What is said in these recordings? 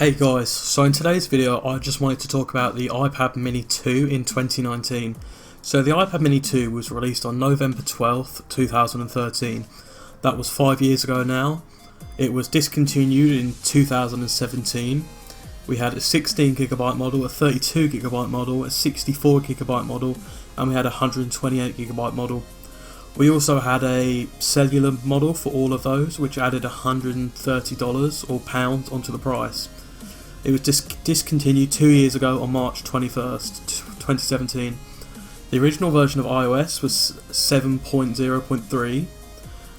Hey guys, so in today's video I just wanted to talk about the iPad mini 2 in 2019. So the iPad mini 2 was released on November 12th, 2013. That was 5 years ago now. It was discontinued in 2017. We had a 16GB model, a 32GB model, a 64GB model, and we had a 128GB model. We also had a cellular model for all of those, which added $130 or pounds onto the price. It was discontinued 2 years ago on March 21st, 2017. The original version of iOS was 7.0.3,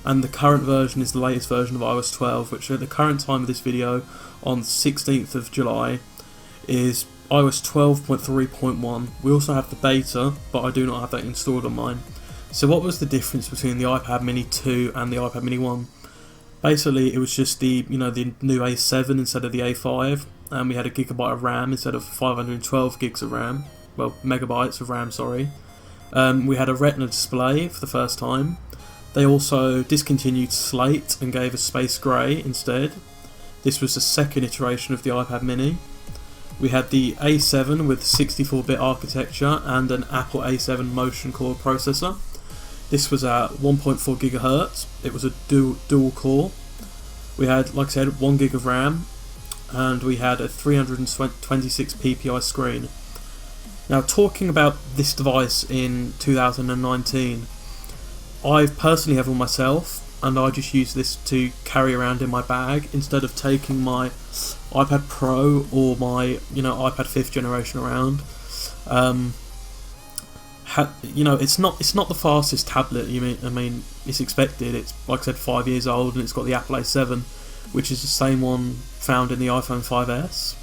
and the current version is the latest version of iOS 12, which at the current time of this video, on 16th of July, is iOS 12.3.1. We also have the beta, but I do not have that installed on mine. So what was the difference between the iPad mini 2 and the iPad mini 1? Basically, it was just the new A7 instead of the A5, and we had a gigabyte of RAM instead of 512 gigs of RAM. Well, megabytes of RAM, sorry. We had a Retina display for the first time. They also discontinued Slate and gave us Space Grey instead. This was the second iteration of the iPad mini. We had the A7 with 64-bit architecture and an Apple A7 Motion Core processor. This was at 1.4 GHz. It was a dual core. We had, like I said, 1 gig of RAM, and we had a 326 ppi screen. Now, talking about this device in 2019, I personally have one myself, and I just use this to carry around in my bag instead of taking my iPad Pro or my iPad 5th generation around. It's not the fastest tablet. I mean, it's expected. It's, like I said, 5 years old, and it's got the Apple A7, which is the same one found in the iPhone 5S.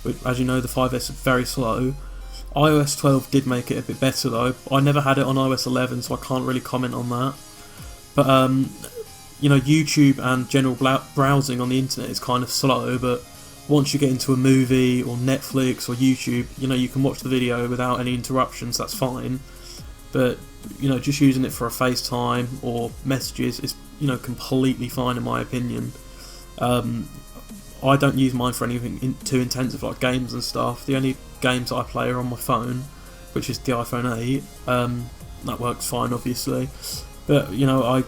Which, as you know, the 5S is very slow. iOS 12 did make it a bit better though. I never had it on iOS 11, so I can't really comment on that. But YouTube and general browsing on the internet is kind of slow. But once you get into a movie or Netflix or YouTube, you can watch the video without any interruptions. That's fine. But just using it for a FaceTime or messages is completely fine in my opinion. I don't use mine for anything too intensive like games and stuff. The only games I play are on my phone, which is the iPhone 8. That works fine, obviously. But I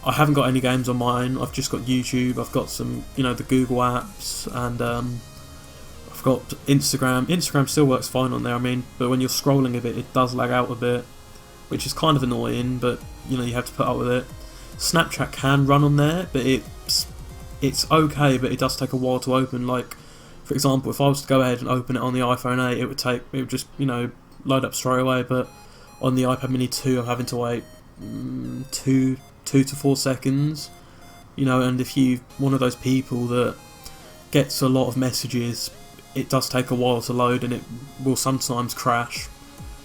haven't got any games on mine. I've just got YouTube. I've got some the Google apps, and I've got Instagram. Instagram still works fine on there. I mean, but when you're scrolling a bit, it does lag out a bit, which is kind of annoying. But you have to put up with it. Snapchat can run on there, but it's okay, but it does take a while to open. Like, for example, if I was to go ahead and open it on the iPhone 8, it would just load up straight away. But on the iPad mini 2, I'm having to wait 2 to 4 seconds. And if you're one of those people that gets a lot of messages, it does take a while to load, and it will sometimes crash.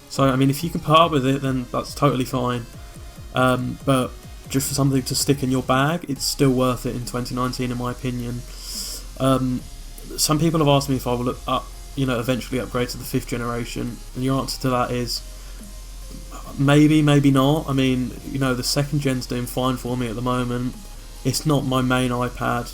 So I mean, if you can put up with it, then that's totally fine. But just for something to stick in your bag, it's still worth it in 2019 in my opinion. Some people have asked me if I will eventually upgrade to the 5th generation, and your answer to that is maybe not. I mean, the 2nd gen's doing fine for me at the moment. It's not my main iPad.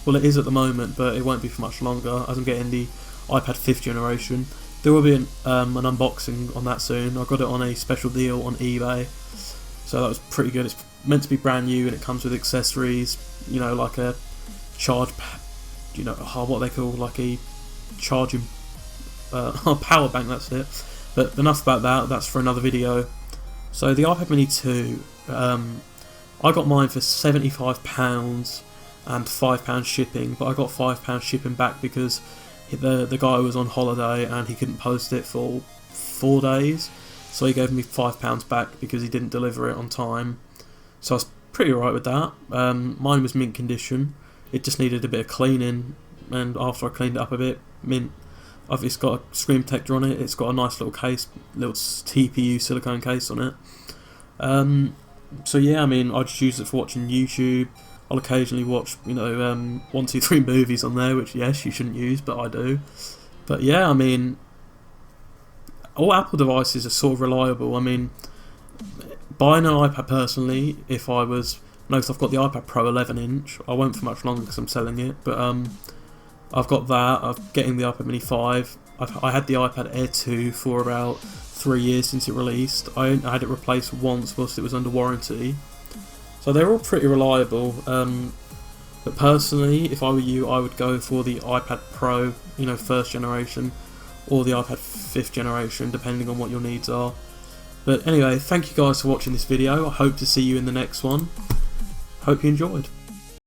Well, it is at the moment, but it won't be for much longer as I'm getting the iPad 5th generation. There will be an unboxing on that soon. I got it on a special deal on eBay, so that was pretty good. It's meant to be brand new, and it comes with accessories, like a charge, what they call like a charging power bank. That's it. But enough about that. That's for another video. So the iPad mini 2, I got mine for £75 and £5 shipping, but I got £5 shipping back because the guy was on holiday and he couldn't post it for 4 days. So he gave me £5 back because he didn't deliver it on time. So I was pretty alright with that. Mine was mint condition. It just needed a bit of cleaning, and after I cleaned it up a bit, mint. It's got a screen protector on it. It's got a nice little case, little TPU silicone case on it. So yeah, I mean, I just use it for watching YouTube. I'll occasionally watch 1, 2, 3 movies on there, which yes, you shouldn't use, but I do. But yeah, I mean, all Apple devices are sort of reliable. I mean, buying an iPad personally, if I was, no, because I've got the iPad Pro 11 inch, I won't for much longer because I'm selling it, but I've got that. I'm getting the iPad Mini 5. I had the iPad Air 2 for about 3 years since it released. I had it replaced once whilst it was under warranty. So they're all pretty reliable. But personally, if I were you, I would go for the iPad Pro, you know, 1st generation, or the iPad 5th generation, depending on what your needs are. But anyway, thank you guys for watching this video. I hope to see you in the next one. Hope you enjoyed.